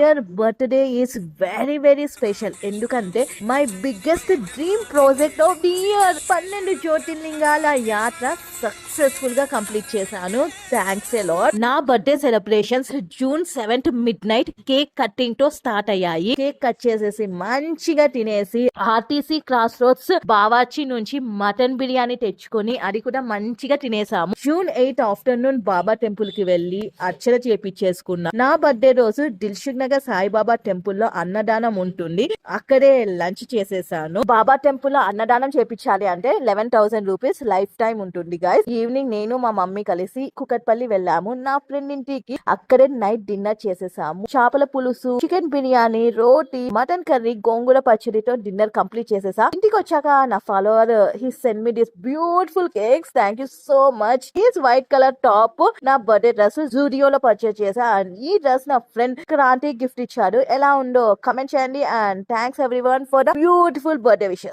Year birthday is very very special. ఎందుకంటే my biggest dream project of the year 12 జ్యోతిర్లింగాల యాత్ర successful గా complete చేశాను. Thanks a lot. నా birthday celebrations June 7th midnight cake cutting తో start అయ్యాయి. Cake cut చేసేసి మంచిగా తినేసి ఆర్టీసీ క్రాస్ రోడ్స్ బావాచి నుంచి మటన్ బిర్యానీ తెచ్చుకొని అది కూడా మంచిగా తినేసాము. జూన్ 8 ఆఫ్టర్నూన్ బాబా టెంపుల్ కి వెళ్లి అర్చన చేపించేసుకున్నా. నా బర్త్డే రోజు దిల్సుఖ్ నగర్ సాయిబాబా టెంపుల్ లో అన్నదానం ఉంటుంది, అక్కడే లంచ్ చేసేసాను. బాబా టెంపుల్ లో అన్నదానం చేపించాలి అంటే 11,000 రూపీస్ లైఫ్ టైం ఉంటుంది గైస్. ఈవినింగ్ నేను మా మమ్మీ కలిసి కుకట్పల్లి వెళ్ళాము నా ఫ్రెండ్ ఇంటికి. అక్కడే నైట్ డిన్నర్ చేసేసాము. చేపల పులుసు, చికెన్ బిర్యానీ, రోటీ, మటన్ కర్రీ, గోంగూర పచ్చడితో డిన్నర్ కంప్లీట్ చేసేసా. ఇంటికి వచ్చాక నా follower he send me this beautiful cakes. Thank you so much. His white colour top నా బర్త్డే డ్రెస్ జూడియోలో పర్చేస్ చేసా. అండ్ ఈ డ్రెస్ నా ఫ్రెండ్ క్రాంతి గిఫ్ట్ ఇచ్చాడు. ఎలా ఉందో కమెంట్ చేయండి. And thanks everyone for the beautiful birthday wishes.